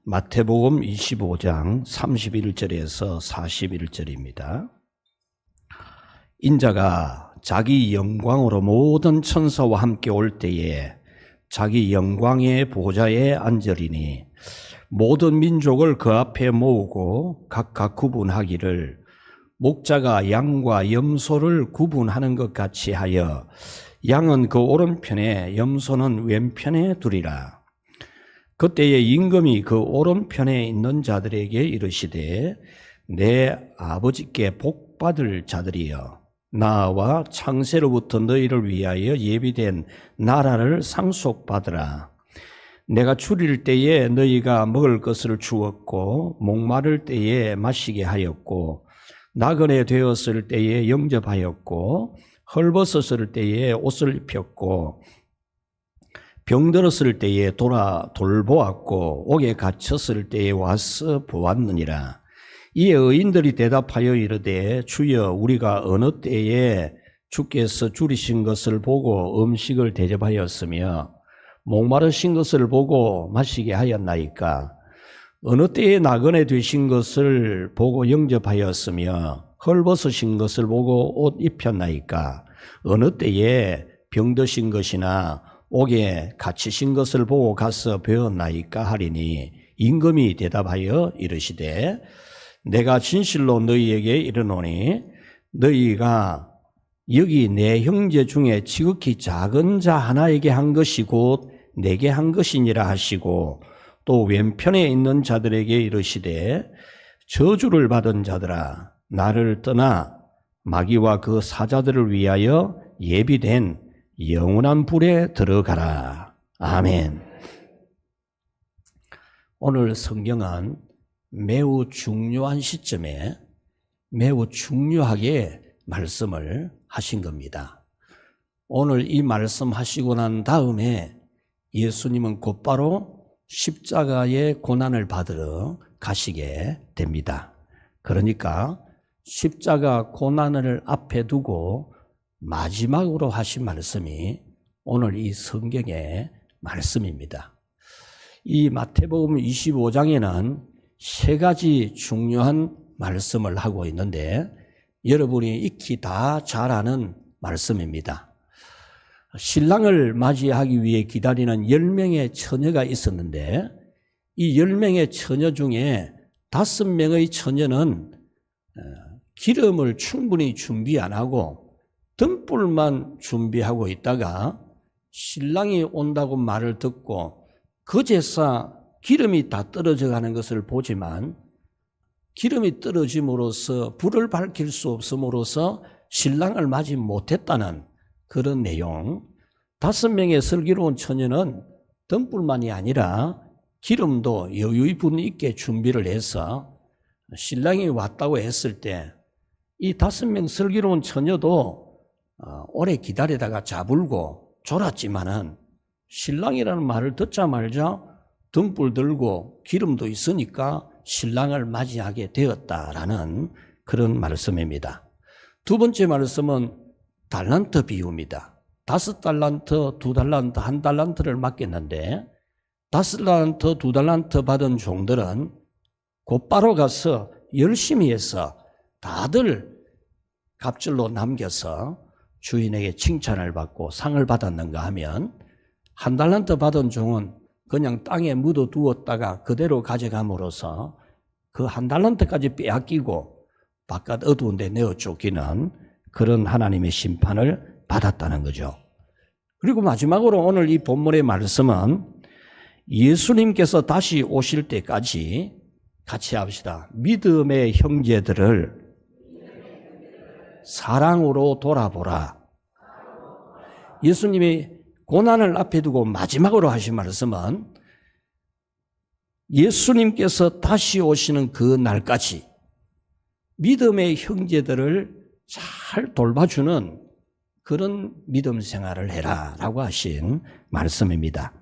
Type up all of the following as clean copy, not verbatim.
마태복음 25장 31절에서 41절입니다. 인자가 자기 영광으로 모든 천사와 함께 올 때에 자기 영광의 보좌에 앉으리니 모든 민족을 그 앞에 모으고 각각 구분하기를 목자가 양과 염소를 구분하는 것 같이 하여 양은 그 오른편에 염소는 왼편에 두리라. 그때에 임금이 그 오른편에 있는 자들에게 이르시되 내 아버지께 복받을 자들이여 나와 창세로부터 너희를 위하여 예비된 나라를 상속받으라. 내가 줄일 때에 너희가 먹을 것을 주었고 목마를 때에 마시게 하였고 나그네 되었을 때에 영접하였고 헐벗었을 때에 옷을 입혔고 병들었을 때에 돌보았고 옥에 갇혔을 때에 와서 보았느니라. 이에 의인들이 대답하여 이르되 주여 우리가 어느 때에 주께서 줄이신 것을 보고 음식을 대접하였으며 목마르신 것을 보고 마시게 하였나이까? 어느 때에 나그네 되신 것을 보고 영접하였으며 헐벗으신 것을 보고 옷 입혔나이까? 어느 때에 병드신 것이나 옥에 갇히신 것을 보고 가서 배웠나이까 하리니 임금이 대답하여 이르시되 내가 진실로 너희에게 이르노니 너희가 여기 내 형제 중에 지극히 작은 자 하나에게 한 것이 곧 내게 한 것이니라 하시고 또 왼편에 있는 자들에게 이르시되 저주를 받은 자들아 나를 떠나 마귀와 그 사자들을 위하여 예비된 영원한 불에 들어가라. 아멘. 오늘 성경은 매우 중요한 시점에 매우 중요하게 말씀을 하신 겁니다. 오늘 이 말씀 하시고 난 다음에 예수님은 곧바로 십자가의 고난을 받으러 가시게 됩니다. 그러니까 십자가 고난을 앞에 두고 마지막으로 하신 말씀이 오늘 이 성경의 말씀입니다. 이 마태복음 25장에는 세 가지 중요한 말씀을 하고 있는데 여러분이 익히 다 잘 아는 말씀입니다. 신랑을 맞이하기 위해 기다리는 10명의 처녀가 있었는데 이 10명의 처녀 중에 5명의 처녀는 기름을 충분히 준비 안 하고 등불만 준비하고 있다가 신랑이 온다고 말을 듣고 그제서 기름이 다 떨어져 가는 것을 보지만 기름이 떨어짐으로써 불을 밝힐 수 없음으로써 신랑을 맞이 못했다는 그런 내용. 5명의 슬기로운 처녀는 등불만이 아니라 기름도 여유분 있게 준비를 해서 신랑이 왔다고 했을 때 이 5명 슬기로운 처녀도 오래 기다리다가 자불고 졸았지만은 신랑이라는 말을 듣자마자 등불 들고 기름도 있으니까 신랑을 맞이하게 되었다라는 그런 말씀입니다. 두 번째 말씀은 달란트 비유입니다. 5달란트, 2달란트, 1달란트를 맡겼는데 5달란트, 2달란트 받은 종들은 곧바로 가서 열심히 해서 다들 갑절로 남겨서 주인에게 칭찬을 받고 상을 받았는가 하면 1달란트 받은 종은 그냥 땅에 묻어두었다가 그대로 가져감으로써 그 1달란트까지 빼앗기고 바깥 어두운 데 내어 쫓기는 그런 하나님의 심판을 받았다는 거죠. 그리고 마지막으로 오늘 이 본문의 말씀은 예수님께서 다시 오실 때까지 같이 합시다. 믿음의 형제들을 사랑으로 돌아보라. 예수님이 고난을 앞에 두고 마지막으로 하신 말씀은 예수님께서 다시 오시는 그 날까지 믿음의 형제들을 잘 돌봐주는 그런 믿음 생활을 해라 라고 하신 말씀입니다.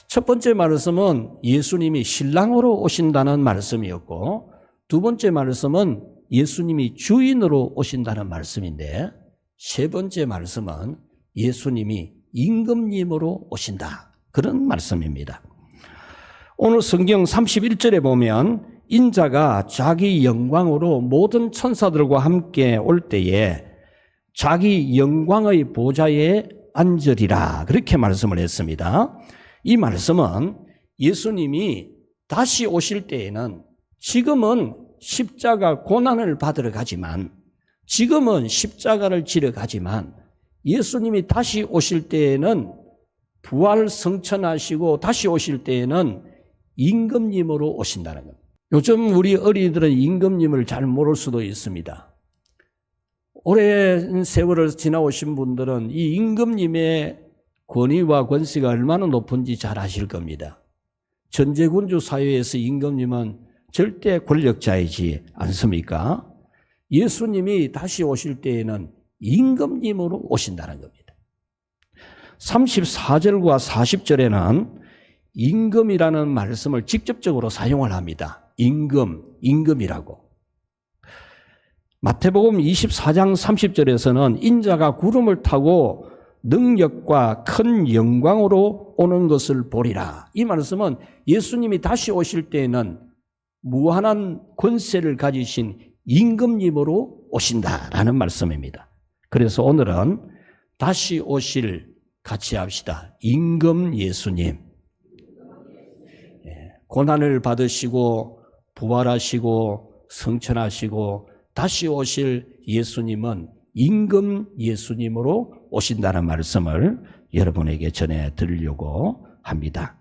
첫 번째 말씀은 예수님이 신랑으로 오신다는 말씀이었고 두 번째 말씀은 예수님이 주인으로 오신다는 말씀인데 세 번째 말씀은 예수님이 임금님으로 오신다. 그런 말씀입니다. 오늘 성경 31절에 보면 인자가 자기 영광으로 모든 천사들과 함께 올 때에 자기 영광의 보좌에 앉으리라 그렇게 말씀을 했습니다. 이 말씀은 예수님이 다시 오실 때에는 지금은 십자가 고난을 받으러 가지만 지금은 십자가를 지러 가지만 예수님이 다시 오실 때에는 부활 성천하시고 다시 오실 때에는 임금님으로 오신다는 겁니다. 요즘 우리 어린이들은 임금님을 잘 모를 수도 있습니다. 오랜 세월을 지나오신 분들은 이 임금님의 권위와 권세가 얼마나 높은지 잘 아실 겁니다. 전제군주 사회에서 임금님은 절대 권력자이지 않습니까? 예수님이 다시 오실 때에는 임금님으로 오신다는 겁니다. 34절과 40절에는 임금이라는 말씀을 직접적으로 사용을 합니다. 임금이라고. 마태복음 24장 30절에서는 인자가 구름을 타고 능력과 큰 영광으로 오는 것을 보리라. 이 말씀은 예수님이 다시 오실 때에는 무한한 권세를 가지신 임금님으로 오신다라는 말씀입니다. 그래서 오늘은 다시 오실 같이 합시다. 임금 예수님. 고난을 받으시고 부활하시고 성천하시고 다시 오실 예수님은 임금 예수님으로 오신다는 말씀을 여러분에게 전해드리려고 합니다.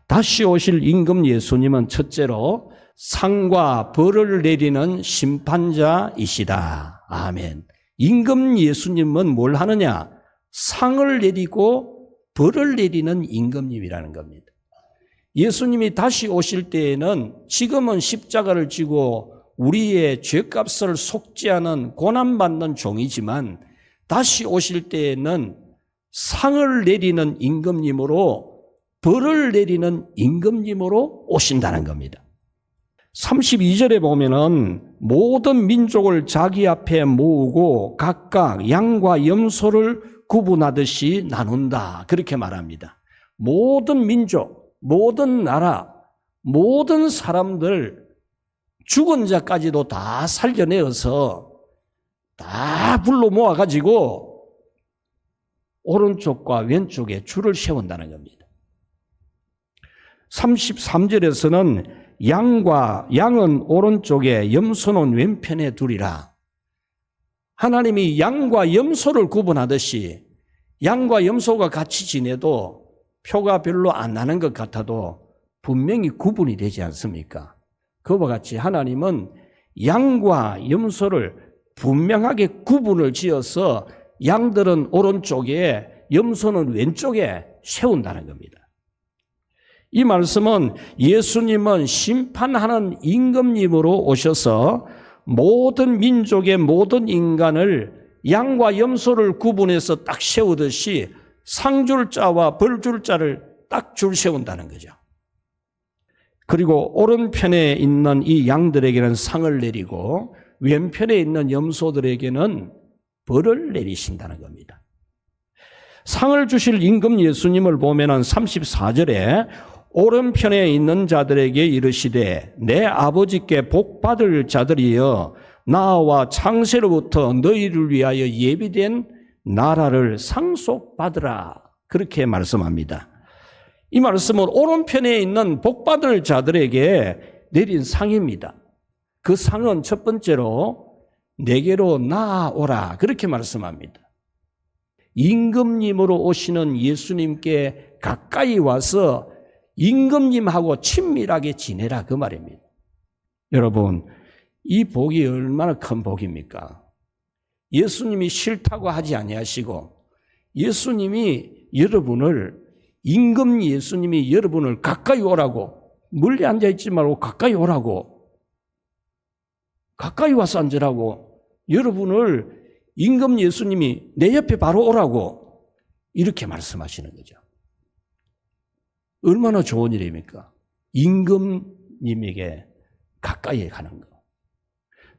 다시 오실 임금 예수님은 첫째로 상과 벌을 내리는 심판자이시다. 아멘. 임금 예수님은 뭘 하느냐? 상을 내리고 벌을 내리는 임금님이라는 겁니다. 예수님이 다시 오실 때에는 지금은 십자가를 지고 우리의 죄값을 속죄하는 고난받는 종이지만 다시 오실 때에는 상을 내리는 임금님으로 벌을 내리는 임금님으로 오신다는 겁니다. 32절에 보면은 모든 민족을 자기 앞에 모으고 각각 양과 염소를 구분하듯이 나눈다. 그렇게 말합니다. 모든 민족, 모든 나라, 모든 사람들 죽은 자까지도 다 살려내어서 다 불러 모아가지고 오른쪽과 왼쪽에 줄을 세운다는 겁니다. 33절에서는 양은 오른쪽에 염소는 왼편에 두리라. 하나님이 양과 염소를 구분하듯이 양과 염소가 같이 지내도 표가 별로 안 나는 것 같아도 분명히 구분이 되지 않습니까? 그와 같이 하나님은 양과 염소를 분명하게 구분을 지어서 양들은 오른쪽에 염소는 왼쪽에 세운다는 겁니다. 이 말씀은 예수님은 심판하는 임금님으로 오셔서 모든 민족의 모든 인간을 양과 염소를 구분해서 딱 세우듯이 상줄자와 벌줄자를 딱 줄 세운다는 거죠. 그리고 오른편에 있는 이 양들에게는 상을 내리고 왼편에 있는 염소들에게는 벌을 내리신다는 겁니다. 상을 주실 임금 예수님을 보면은 34절에 오른편에 있는 자들에게 이르시되 내 아버지께 복받을 자들이여 나와 창세로부터 너희를 위하여 예비된 나라를 상속받으라. 그렇게 말씀합니다. 이 말씀은 오른편에 있는 복받을 자들에게 내린 상입니다. 그 상은 첫 번째로 내게로 나아오라. 그렇게 말씀합니다. 임금님으로 오시는 예수님께 가까이 와서 임금님하고 친밀하게 지내라 그 말입니다. 여러분, 이 복이 얼마나 큰 복입니까? 예수님이 싫다고 하지 아니하시고 예수님이 여러분을 임금 예수님이 여러분을 가까이 오라고 멀리 앉아있지 말고 가까이 오라고 가까이 와서 앉으라고 여러분을 임금 예수님이 내 옆에 바로 오라고 이렇게 말씀하시는 거죠. 얼마나 좋은 일입니까? 임금님에게 가까이 가는 거.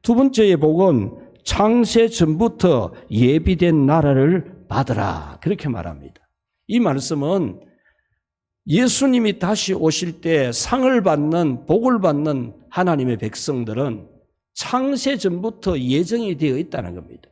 두 번째의 복은 창세 전부터 예비된 나라를 받으라. 그렇게 말합니다. 이 말씀은 예수님이 다시 오실 때 상을 받는, 복을 받는 하나님의 백성들은 창세 전부터 예정이 되어 있다는 겁니다.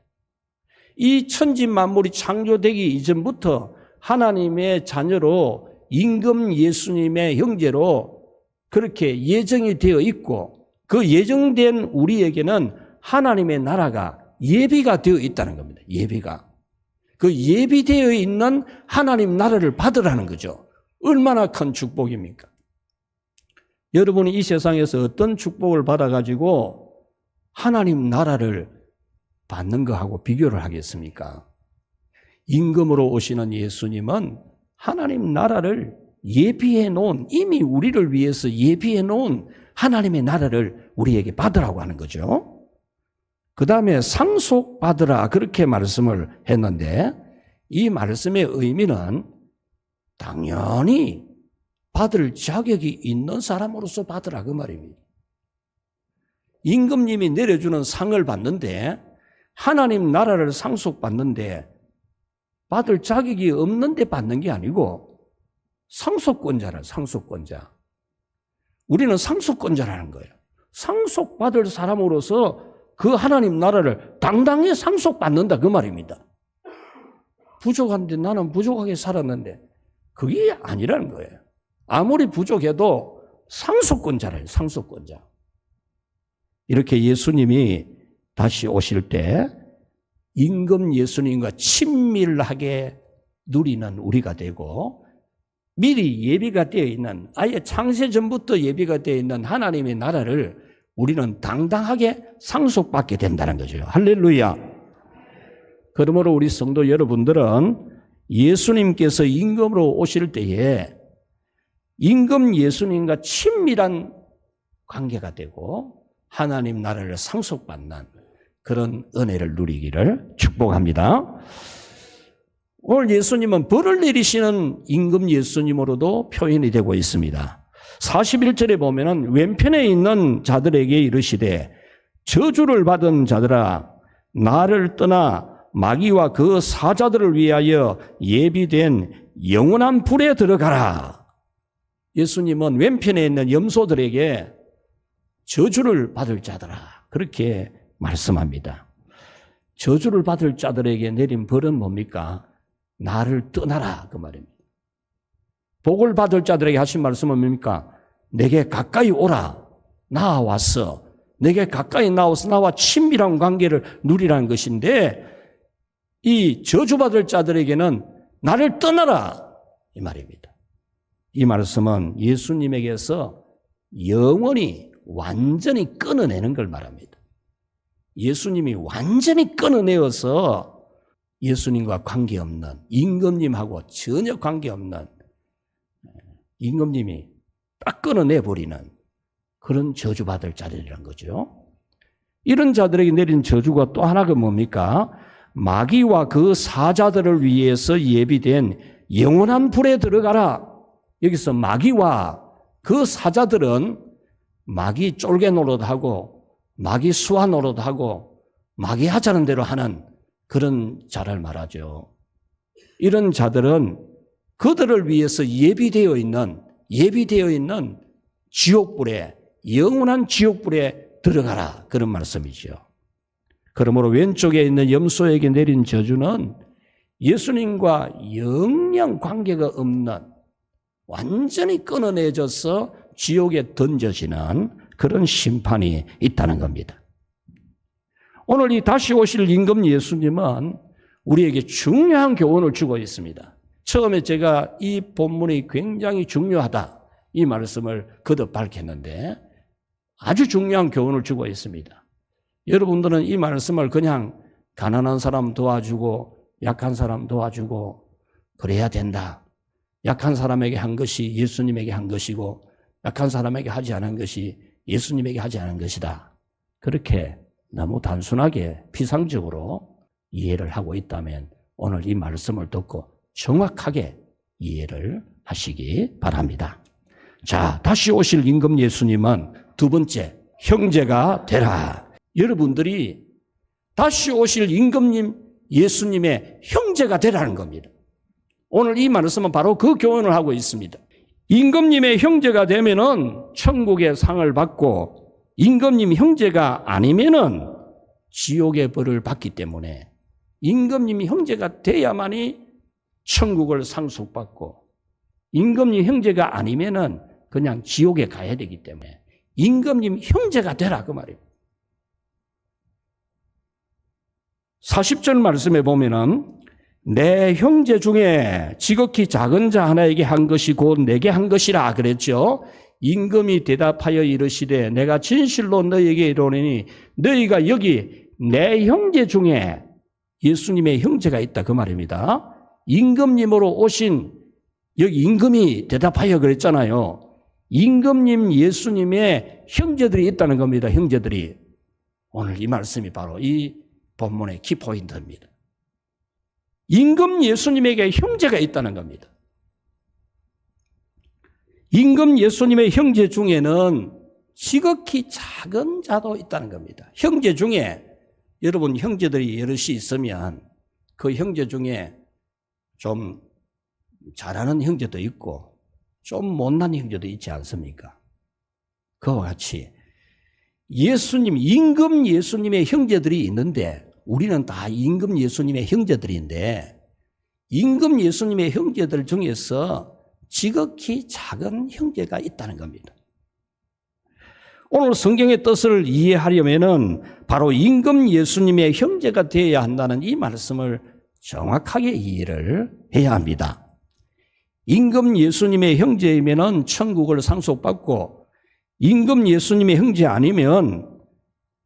이 천지 만물이 창조되기 이전부터 하나님의 자녀로 임금 예수님의 형제로 그렇게 예정이 되어 있고, 그 예정된 우리에게는 하나님의 나라가 예비가 되어 있다는 겁니다. 예비가. 그 예비되어 있는 하나님 나라를 받으라는 거죠. 얼마나 큰 축복입니까? 여러분이 이 세상에서 어떤 축복을 받아가지고 하나님 나라를 받는 거하고 비교를 하겠습니까? 임금으로 오시는 예수님은 하나님 나라를 예비해 놓은, 이미 우리를 위해서 예비해 놓은 하나님의 나라를 우리에게 받으라고 하는 거죠. 그 다음에 상속받으라, 그렇게 말씀을 했는데, 이 말씀의 의미는 당연히 받을 자격이 있는 사람으로서 받으라, 그 말입니다. 임금님이 내려주는 상을 받는데, 하나님 나라를 상속받는데 받을 자격이 없는데 받는 게 아니고 상속권자라, 상속권자. 우리는 상속권자라는 거예요. 상속받을 사람으로서 그 하나님 나라를 당당히 상속받는다, 그 말입니다. 부족한데 나는 부족하게 살았는데 그게 아니라는 거예요. 아무리 부족해도 상속권자라요, 상속권자. 이렇게 예수님이 다시 오실 때 임금 예수님과 친밀하게 누리는 우리가 되고, 미리 예비가 되어 있는, 아예 창세 전부터 예비가 되어 있는 하나님의 나라를 우리는 당당하게 상속받게 된다는 거죠. 할렐루야. 그러므로 우리 성도 여러분들은 예수님께서 임금으로 오실 때에 임금 예수님과 친밀한 관계가 되고 하나님 나라를 상속받는 그런 은혜를 누리기를 축복합니다. 오늘 예수님은 벌을 내리시는 임금 예수님으로도 표현이 되고 있습니다. 41절에 보면은 왼편에 있는 자들에게 이르시되 저주를 받은 자들아 나를 떠나 마귀와 그 사자들을 위하여 예비된 영원한 불에 들어가라. 예수님은 왼편에 있는 염소들에게 저주를 받을 자들아, 그렇게 말씀합니다. 저주를 받을 자들에게 내린 벌은 뭡니까? 나를 떠나라, 그 말입니다. 복을 받을 자들에게 하신 말씀은 뭡니까? 내게 가까이 오라. 나와서 내게 가까이 나와서 나와 친밀한 관계를 누리라는 것인데, 이 저주받을 자들에게는 나를 떠나라, 이 말입니다. 이 말씀은 예수님에게서 영원히 완전히 끊어내는 걸 말합니다. 예수님이 완전히 끊어내어서 예수님과 관계없는, 임금님하고 전혀 관계없는, 임금님이 딱 끊어내버리는 그런 저주받을 자들이란 거죠. 이런 자들에게 내린 저주가 또 하나가 뭡니까? 마귀와 그 사자들을 위해서 예비된 영원한 불에 들어가라. 여기서 마귀와 그 사자들은 마귀 쫄개 노릇하고 마귀 수화 노릇하고 마귀 하자는 대로 하는 그런 자를 말하죠. 이런 자들은 그들을 위해서 예비되어 있는 지옥불에, 영원한 지옥불에 들어가라, 그런 말씀이죠. 그러므로 왼쪽에 있는 염소에게 내린 저주는 예수님과 영영 관계가 없는, 완전히 끊어내져서 지옥에 던져지는 그런 심판이 있다는 겁니다. 오늘 이 다시 오실 임금 예수님은 우리에게 중요한 교훈을 주고 있습니다. 처음에 제가 이 본문이 굉장히 중요하다, 이 말씀을 거듭 밝혔는데 아주 중요한 교훈을 주고 있습니다. 여러분들은 이 말씀을 그냥 가난한 사람 도와주고 약한 사람 도와주고 그래야 된다, 약한 사람에게 한 것이 예수님에게 한 것이고 약한 사람에게 하지 않은 것이 예수님에게 하지 않은 것이다, 그렇게 너무 단순하게 피상적으로 이해를 하고 있다면 오늘 이 말씀을 듣고 정확하게 이해를 하시기 바랍니다. 자, 다시 오실 임금 예수님은 두 번째, 형제가 되라. 여러분들이 다시 오실 임금님 예수님의 형제가 되라는 겁니다. 오늘 이 말씀은 바로 그 교훈을 하고 있습니다. 임금님의 형제가 되면은 천국의 상을 받고 임금님 형제가 아니면은 지옥의 벌을 받기 때문에 임금님 형제가 돼야만이 천국을 상속받고 임금님 형제가 아니면은 그냥 지옥에 가야 되기 때문에 임금님 형제가 되라 그 말이에요. 40절 말씀에 보면은 내 형제 중에 지극히 작은 자 하나에게 한 것이 곧 내게 한 것이라 그랬죠. 임금이 대답하여 이르시되 내가 진실로 너희에게 이르노니 너희가 여기 내 형제 중에 예수님의 형제가 있다 그 말입니다. 임금님으로 오신 여기 임금이 대답하여 그랬잖아요. 임금님 예수님의 형제들이 있다는 겁니다. 형제들이. 오늘 이 말씀이 바로 이 본문의 키포인트입니다. 임금 예수님에게 형제가 있다는 겁니다. 임금 예수님의 형제 중에는 지극히 작은 자도 있다는 겁니다. 형제 중에 여러분 형제들이 여럿이 있으면 그 형제 중에 좀 잘하는 형제도 있고 좀 못난 형제도 있지 않습니까? 그와 같이 예수님, 임금 예수님의 형제들이 있는데 우리는 다 임금 예수님의 형제들인데 임금 예수님의 형제들 중에서 지극히 작은 형제가 있다는 겁니다. 오늘 성경의 뜻을 이해하려면은 바로 임금 예수님의 형제가 되어야 한다는 이 말씀을 정확하게 이해를 해야 합니다. 임금 예수님의 형제이면은 천국을 상속받고 임금 예수님의 형제 아니면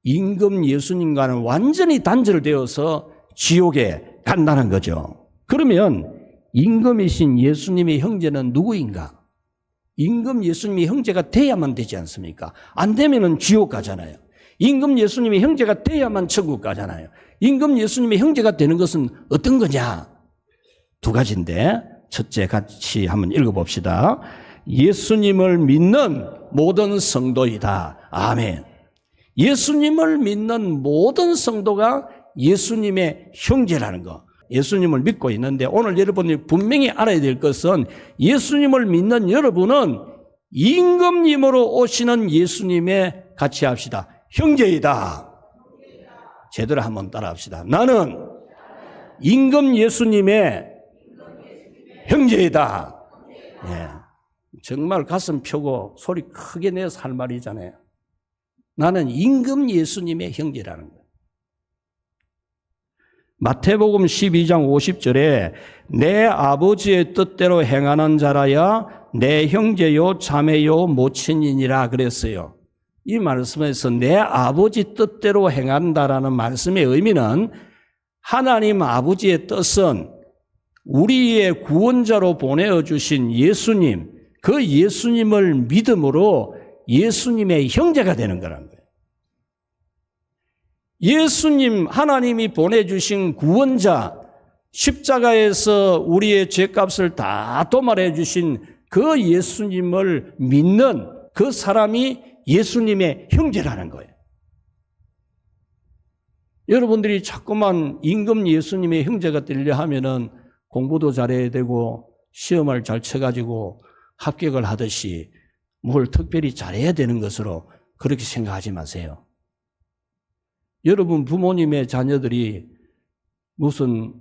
임금 예수님과는 완전히 단절되어서 지옥에 간다는 거죠. 그러면 임금이신 예수님의 형제는 누구인가? 임금 예수님의 형제가 돼야만 되지 않습니까? 안 되면은 지옥 가잖아요. 임금 예수님의 형제가 돼야만 천국 가잖아요. 임금 예수님의 형제가 되는 것은 어떤 거냐? 두 가지인데 첫째 같이 한번 읽어봅시다. 예수님을 믿는 모든 성도이다. 아멘. 예수님을 믿는 모든 성도가 예수님의 형제라는 거. 예수님을 믿고 있는데 오늘 여러분이 분명히 알아야 될 것은 예수님을 믿는 여러분은 임금님으로 오시는 예수님의 같이 합시다. 형제이다. 제대로 한번 따라 합시다. 나는 임금 예수님의 형제이다. 예. 정말 가슴 펴고 소리 크게 내서 할 말이잖아요. 나는 임금 예수님의 형제라는 거예요. 마태복음 12장 50절에 내 아버지의 뜻대로 행하는 자라야 내 형제요 자매요 모친이니라 그랬어요. 이 말씀에서 내 아버지 뜻대로 행한다라는 말씀의 의미는 하나님 아버지의 뜻은 우리의 구원자로 보내어주신 예수님, 그 예수님을 믿음으로 예수님의 형제가 되는 거라는 거예요. 예수님, 하나님이 보내주신 구원자, 십자가에서 우리의 죄값을 다 도말해 주신 그 예수님을 믿는 그 사람이 예수님의 형제라는 거예요. 여러분들이 자꾸만 임금 예수님의 형제가 되려 하면은 공부도 잘해야 되고 시험을 잘 쳐가지고 합격을 하듯이 뭘 특별히 잘해야 되는 것으로 그렇게 생각하지 마세요. 여러분 부모님의 자녀들이 무슨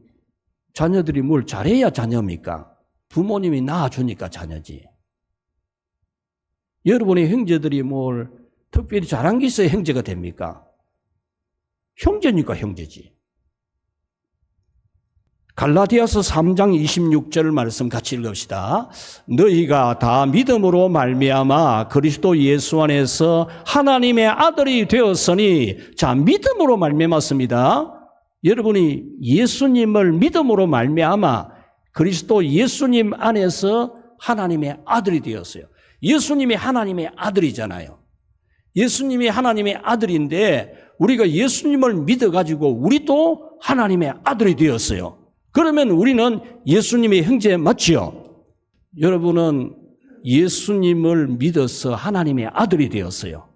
자녀들이 뭘 잘해야 자녀입니까? 부모님이 낳아주니까 자녀지. 여러분의 형제들이 뭘 특별히 잘한 게 있어야 형제가 됩니까? 형제니까 형제지. 갈라디아서 3장 26절 말씀 같이 읽읍시다. 너희가 다 믿음으로 말미암아 그리스도 예수 안에서 하나님의 아들이 되었으니, 자, 믿음으로 말미암았습니다. 여러분이 예수님을 믿음으로 말미암아 그리스도 예수님 안에서 하나님의 아들이 되었어요. 예수님이 하나님의 아들이잖아요. 예수님이 하나님의 아들인데 우리가 예수님을 믿어가지고 우리도 하나님의 아들이 되었어요. 그러면 우리는 예수님의 형제 맞지요? 여러분은 예수님을 믿어서 하나님의 아들이 되었어요.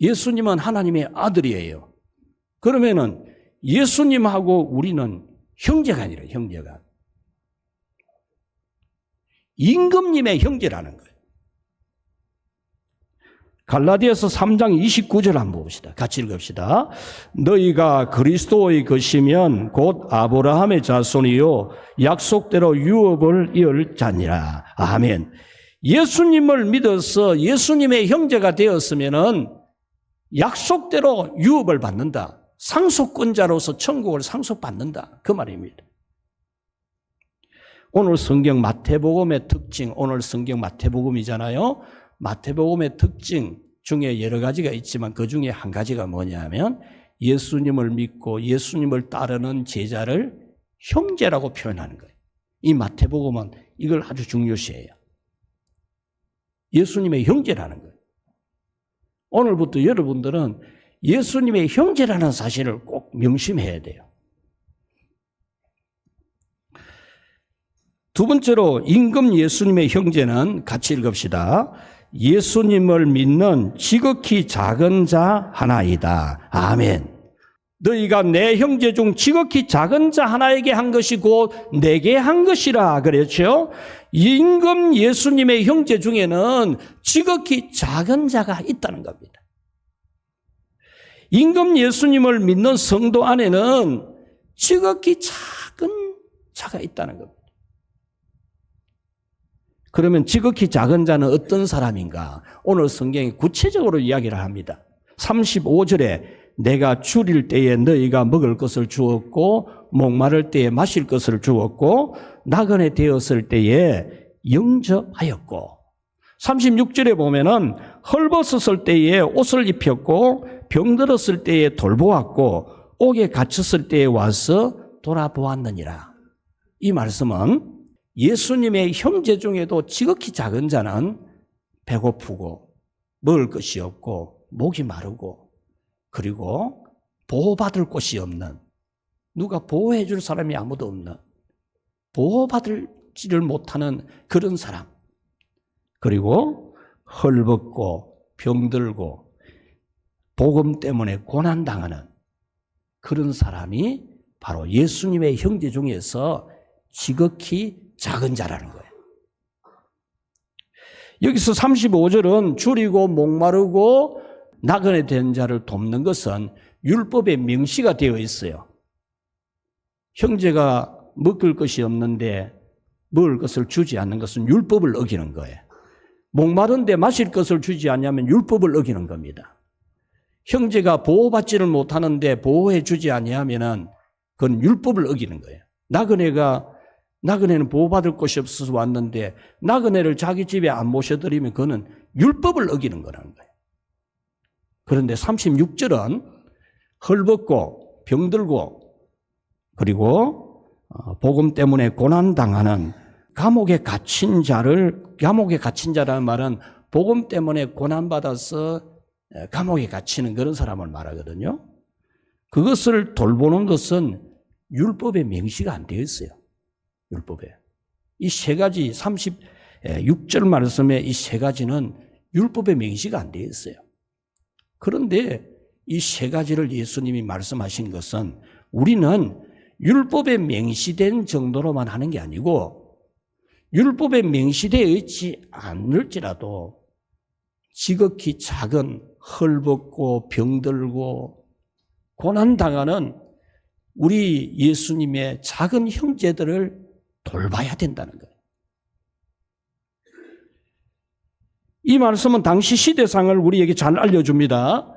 예수님은 하나님의 아들이에요. 그러면은 예수님하고 우리는 형제가 아니라 형제가. 임금님의 형제라는 거예요. 갈라디아서 3장 29절 한번 봅시다. 같이 읽읍시다. 너희가 그리스도의 것이면 곧 아브라함의 자손이요 약속대로 유업을 이을 자니라. 아멘. 예수님을 믿어서 예수님의 형제가 되었으면은 약속대로 유업을 받는다. 상속권자로서 천국을 상속받는다. 그 말입니다. 오늘 성경 마태복음의 특징, 오늘 성경 마태복음이잖아요. 마태복음의 특징 중에 여러 가지가 있지만 그 중에 한 가지가 뭐냐면 예수님을 믿고 예수님을 따르는 제자를 형제라고 표현하는 거예요. 이 마태복음은 이걸 아주 중요시해요. 예수님의 형제라는 거예요. 오늘부터 여러분들은 예수님의 형제라는 사실을 꼭 명심해야 돼요. 두 번째로 임금 예수님의 형제는 같이 읽읍시다. 예수님을 믿는 지극히 작은 자 하나이다. 아멘. 너희가 내 형제 중 지극히 작은 자 하나에게 한 것이 곧 내게 한 것이라 그랬죠. 임금 예수님의 형제 중에는 지극히 작은 자가 있다는 겁니다. 임금 예수님을 믿는 성도 안에는 지극히 작은 자가 있다는 겁니다. 그러면 지극히 작은 자는 어떤 사람인가? 오늘 성경이 구체적으로 이야기를 합니다. 35절에 내가 줄일 때에 너희가 먹을 것을 주었고 목마를 때에 마실 것을 주었고 나그네 되었을 때에 영접하였고 36절에 보면은 헐벗었을 때에 옷을 입혔고 병들었을 때에 돌보았고 옥에 갇혔을 때에 와서 돌아보았느니라. 이 말씀은 예수님의 형제 중에도 지극히 작은 자는 배고프고 먹을 것이 없고 목이 마르고 그리고 보호받을 곳이 없는, 누가 보호해 줄 사람이 아무도 없는, 보호받지를 못하는 그런 사람, 그리고 헐벗고 병들고 복음 때문에 고난당하는 그런 사람이 바로 예수님의 형제 중에서 지극히 작은 자라는 거예요. 여기서 35절은 줄이고 목마르고 나그네 된 자를 돕는 것은 율법의 명시가 되어 있어요. 형제가 먹을 것이 없는데 먹을 것을 주지 않는 것은 율법을 어기는 거예요. 목마른데 마실 것을 주지 않냐면 율법을 어기는 겁니다. 형제가 보호받지를 못하는데 보호해 주지 아니하면은 그건 율법을 어기는 거예요. 나그네는 보호받을 곳이 없어서 왔는데 나그네를 자기 집에 안 모셔드리면 그거는 율법을 어기는 거라는 거예요. 그런데 36절은 헐벗고 병들고 그리고 복음 때문에 고난당하는 감옥에 갇힌 자라는 말은 복음 때문에 고난받아서 감옥에 갇히는 그런 사람을 말하거든요. 그것을 돌보는 것은 율법에 명시가 안 되어 있어요. 율법에. 이 세 가지 36절 말씀에 이 세 가지는 율법에 명시가 안 되어 있어요. 그런데 이 세 가지를 예수님이 말씀하신 것은 우리는 율법에 명시된 정도로만 하는 게 아니고 율법에 명시되어 있지 않을지라도 지극히 작은 헐벗고 병들고 고난당하는 우리 예수님의 작은 형제들을 돌봐야 된다는 거예요. 이 말씀은 당시 시대상을 우리에게 잘 알려줍니다.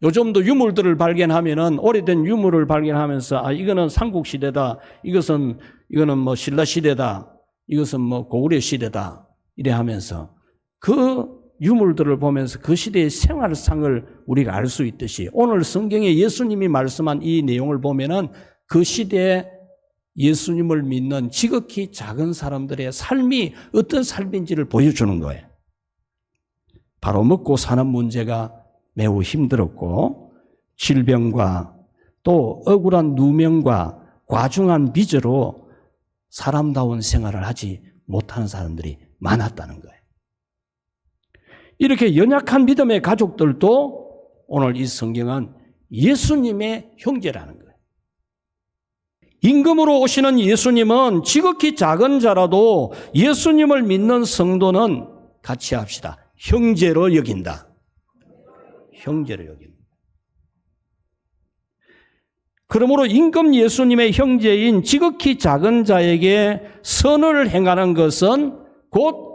요즘도 유물들을 발견하면은 오래된 유물을 발견하면서 이거는 삼국시대다, 이거는 뭐 신라시대다, 이것은 뭐 고구려 시대다 이래 하면서 그 유물들을 보면서 그 시대의 생활상을 우리가 알 수 있듯이 오늘 성경에 예수님이 말씀한 이 내용을 보면은 그 시대에 예수님을 믿는 지극히 작은 사람들의 삶이 어떤 삶인지를 보여주는 거예요. 바로 먹고 사는 문제가 매우 힘들었고 질병과 또 억울한 누명과 과중한 빚으로 사람다운 생활을 하지 못하는 사람들이 많았다는 거예요. 이렇게 연약한 믿음의 가족들도 오늘 이 성경은 예수님의 형제라는 거예요. 임금으로 오시는 예수님은 지극히 작은 자라도 예수님을 믿는 성도는 같이 합시다. 형제로 여긴다. 형제로 여긴다. 그러므로 임금 예수님의 형제인 지극히 작은 자에게 선을 행하는 것은 곧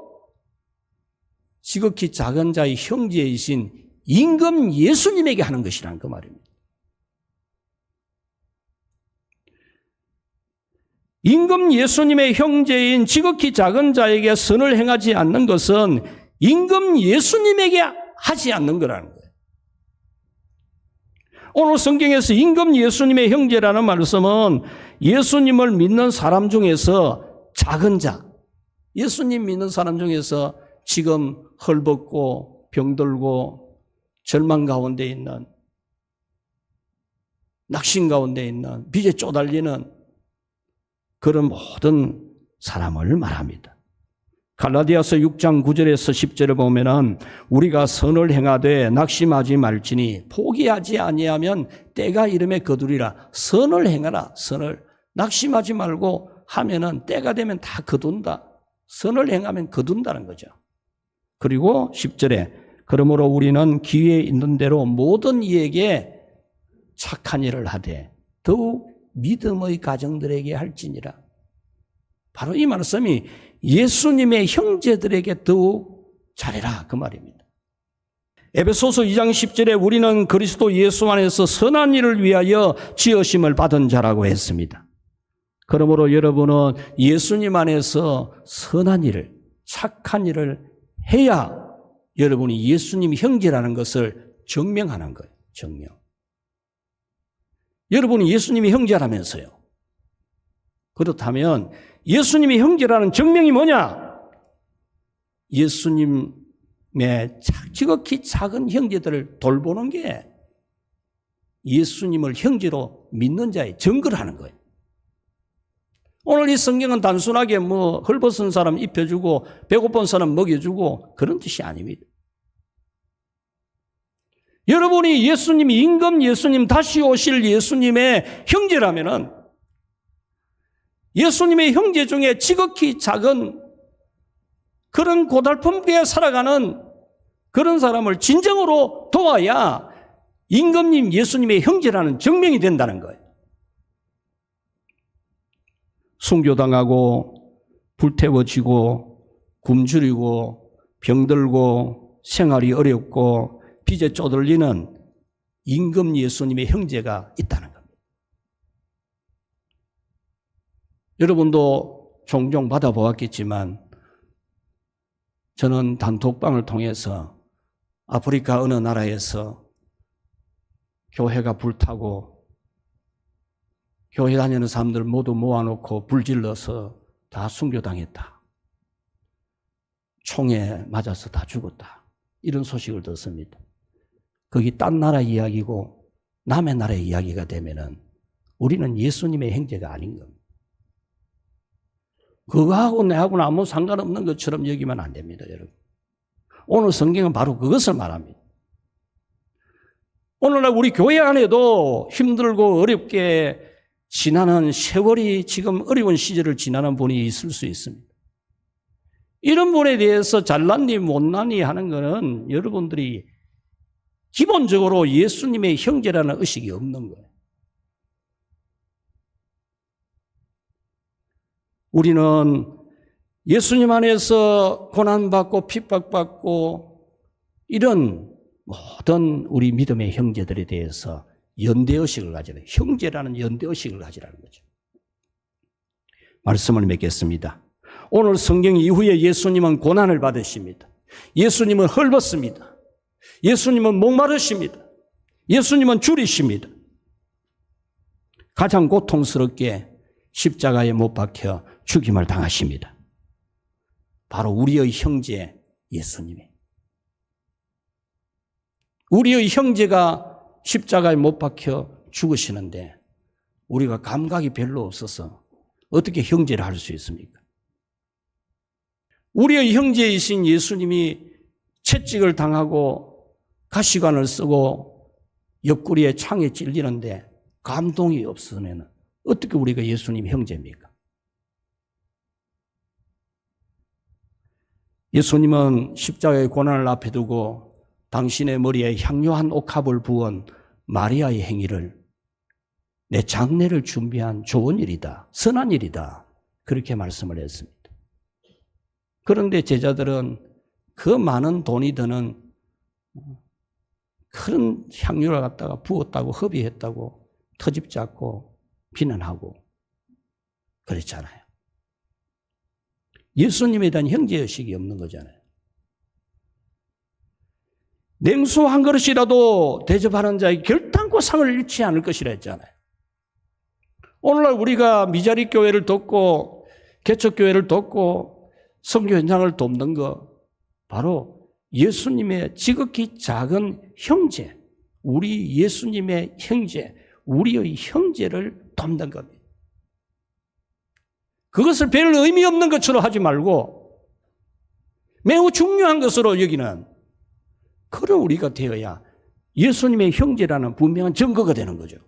지극히 작은 자의 형제이신 임금 예수님에게 하는 것이라는 그 말입니다. 임금 예수님의 형제인 지극히 작은 자에게 선을 행하지 않는 것은 임금 예수님에게 하지 않는 거라는 거예요. 오늘 성경에서 임금 예수님의 형제라는 말씀은 예수님을 믿는 사람 중에서 작은 자, 예수님 믿는 사람 중에서 지금 헐벗고 병들고 절망 가운데 있는, 낙심 가운데 있는, 빚에 쪼달리는 그런 모든 사람을 말합니다. 갈라디아서 6장 9절에서 10절에 보면은 우리가 선을 행하되 낙심하지 말지니 포기하지 아니하면 때가 이름에 거두리라. 선을 행하라. 선을. 낙심하지 말고 하면은 때가 되면 다 거둔다. 선을 행하면 거둔다는 거죠. 그리고 10절에 그러므로 우리는 기회에 있는 대로 모든 이에게 착한 일을 하되 더욱 믿음의 가정들에게 할지니라. 바로 이 말씀이 예수님의 형제들에게 더욱 잘해라 그 말입니다. 에베소서 2장 10절에 우리는 그리스도 예수 안에서 선한 일을 위하여 지으심을 받은 자라고 했습니다. 그러므로 여러분은 예수님 안에서 선한 일을, 착한 일을 해야 여러분이 예수님 형제라는 것을 증명하는 거예요. 증명. 여러분이 예수님이 형제라면서요. 그렇다면 예수님이 형제라는 증명이 뭐냐? 예수님의 지극히 작은 형제들을 돌보는 게 예수님을 형제로 믿는 자의 증거를 하는 거예요. 오늘 이 성경은 단순하게 헐벗은 사람 입혀주고 배고픈 사람 먹여주고 그런 뜻이 아닙니다. 여러분이 예수님이 임금 예수님 다시 오실 예수님의 형제라면은 예수님의 형제 중에 지극히 작은 그런 고달픔에 살아가는 그런 사람을 진정으로 도와야 임금님 예수님의 형제라는 증명이 된다는 거예요. 순교당하고 불태워지고 굶주리고 병들고 생활이 어렵고 빚에 쪼들리는 임금 예수님의 형제가 있다는 겁니다. 여러분도 종종 받아보았겠지만 저는 단톡방을 통해서 아프리카 어느 나라에서 교회가 불타고 교회 다니는 사람들 모두 모아놓고 불질러서 다 순교당했다. 총에 맞아서 다 죽었다. 이런 소식을 듣습니다. 거기 딴 나라 이야기고 남의 나라의 이야기가 되면은 우리는 예수님의 형제가 아닌 겁니다. 그거하고 내하고는 아무 상관없는 것처럼 여기면 안 됩니다, 여러분. 오늘 성경은 바로 그것을 말합니다. 오늘날 우리 교회 안에도 힘들고 어렵게 지나는 세월이 지금 어려운 시절을 지나는 분이 있을 수 있습니다. 이런 분에 대해서 잘났니 못났니 하는 것은 여러분들이 기본적으로 예수님의 형제라는 의식이 없는 거예요. 우리는 예수님 안에서 고난받고 핍박받고 이런 모든 우리 믿음의 형제들에 대해서 연대의식을 가지라. 형제라는 연대의식을 가지라는 거죠. 말씀을 맺겠습니다. 오늘 성경 이후에 예수님은 고난을 받으십니다. 예수님은 헐벗습니다. 예수님은 목마르십니다. 예수님은 줄이십니다. 가장 고통스럽게 십자가에 못 박혀 죽임을 당하십니다. 바로 우리의 형제 예수님이. 우리의 형제가 십자가에 못 박혀 죽으시는데 우리가 감각이 별로 없어서 어떻게 형제를 할 수 있습니까? 우리의 형제이신 예수님이 채찍을 당하고 가시관을 쓰고 옆구리에 창에 찔리는데 감동이 없으면 어떻게 우리가 예수님 형제입니까? 예수님은 십자가의 고난을 앞에 두고 당신의 머리에 향유한 옥합을 부은 마리아의 행위를 내 장례를 준비한 좋은 일이다, 선한 일이다, 그렇게 말씀을 했습니다. 그런데 제자들은 그 많은 돈이 드는 큰 향유를 갖다가 부었다고 허비했다고 터집 잡고 비난하고 그랬잖아요. 예수님에 대한 형제의식이 없는 거잖아요. 냉수 한 그릇이라도 대접하는 자에게 결단코 상을 잃지 않을 것이라 했잖아요. 오늘날 우리가 미자리 교회를 돕고 개척교회를 돕고 선교 현장을 돕는 거 바로 예수님의 지극히 작은 형제, 우리 예수님의 형제, 우리의 형제를 돕는 겁니다. 그것을 별 의미 없는 것처럼 하지 말고 매우 중요한 것으로 여기는 그런 우리가 되어야 예수님의 형제라는 분명한 증거가 되는 거죠.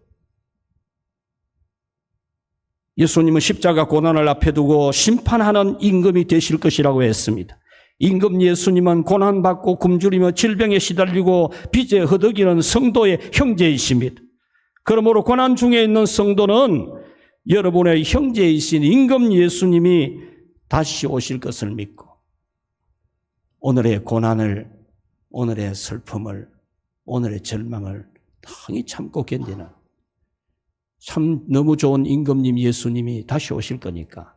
예수님은 십자가 고난을 앞에 두고 심판하는 임금이 되실 것이라고 했습니다. 임금 예수님은 고난받고 굶주리며 질병에 시달리고 빚에 허덕이는 성도의 형제이십니다. 그러므로 고난 중에 있는 성도는 여러분의 형제이신 임금 예수님이 다시 오실 것을 믿고 오늘의 고난을, 오늘의 슬픔을, 오늘의 절망을 당히 참고 견디는 참 너무 좋은 임금님 예수님이 다시 오실 거니까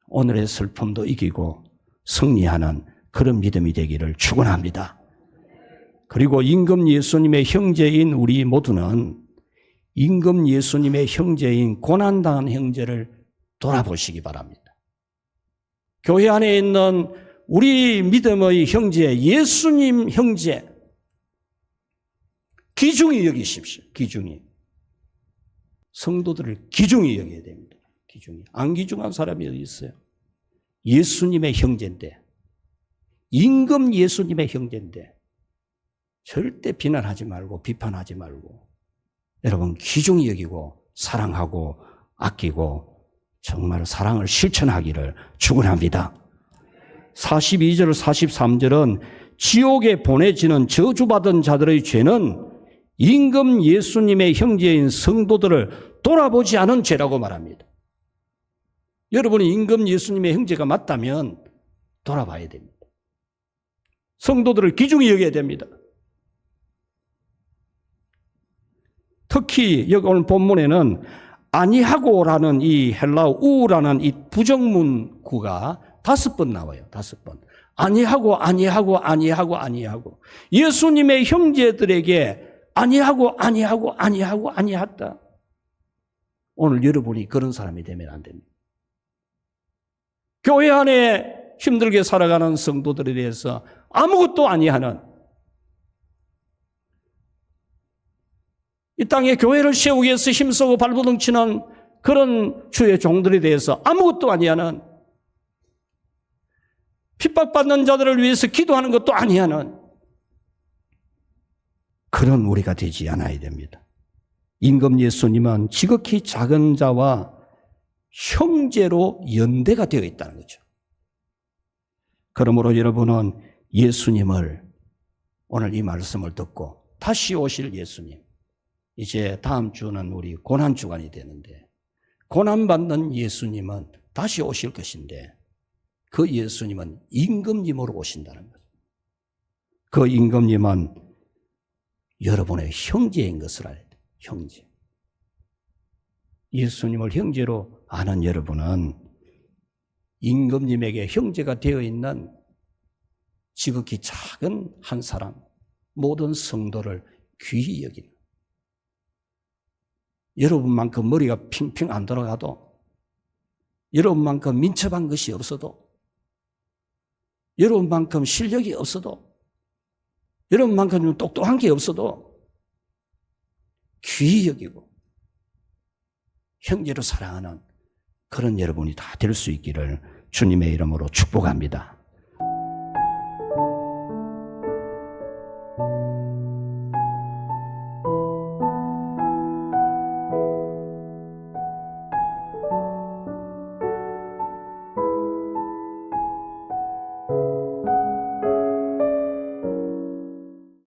오늘의 슬픔도 이기고 승리하는 그런 믿음이 되기를 축원합니다. 그리고 임금 예수님의 형제인 우리 모두는 임금 예수님의 형제인 고난당한 형제를 돌아보시기 바랍니다. 교회 안에 있는 우리 믿음의 형제, 예수님 형제, 귀중히 여기십시오. 귀중히. 성도들을 귀중히 여겨야 됩니다. 귀중히. 안 귀중한 사람이 어디 있어요? 예수님의 형제인데, 임금 예수님의 형제인데 절대 비난하지 말고 비판하지 말고 여러분 귀중히 여기고 사랑하고 아끼고 정말 사랑을 실천하기를 축원합니다. 42절 43절은 지옥에 보내지는 저주받은 자들의 죄는 임금 예수님의 형제인 성도들을 돌아보지 않은 죄라고 말합니다. 여러분이 임금 예수님의 형제가 맞다면 돌아봐야 됩니다. 성도들을 귀중히 여겨야 됩니다. 특히 여기 오늘 본문에는 아니하고라는 이 헬라어 우라는 이 부정문구가 5번 나와요. 5번. 아니하고 아니하고 아니하고 아니하고 예수님의 형제들에게 아니하고 아니하고 아니하고 아니했다. 오늘 여러분이 그런 사람이 되면 안 됩니다. 교회 안에 힘들게 살아가는 성도들에 대해서 아무것도 아니하는 이 땅에 교회를 세우기 위해서 힘쓰고 발버둥 치는 그런 주의 종들에 대해서 아무것도 아니하는 핍박받는 자들을 위해서 기도하는 것도 아니하는 그런 우리가 되지 않아야 됩니다. 임금 예수님은 지극히 작은 자와 형제로 연대가 되어 있다는 거죠. 그러므로 여러분은 예수님을 오늘 이 말씀을 듣고 다시 오실 예수님, 이제 다음 주는 우리 고난주간이 되는데 고난받는 예수님은 다시 오실 것인데 그 예수님은 임금님으로 오신다는 거죠. 그 임금님은 여러분의 형제인 것을 알아야 돼요. 형제. 예수님을 형제로 아는 여러분은 임금님에게 형제가 되어 있는 지극히 작은 한 사람, 모든 성도를 귀히 여기는 여러분만큼 머리가 핑핑 안 돌아가도 여러분만큼 민첩한 것이 없어도 여러분만큼 실력이 없어도 여러분만큼 좀 똑똑한 게 없어도 귀히 여기고 형제로 사랑하는 그런 여러분이 다 될 수 있기를 주님의 이름으로 축복합니다.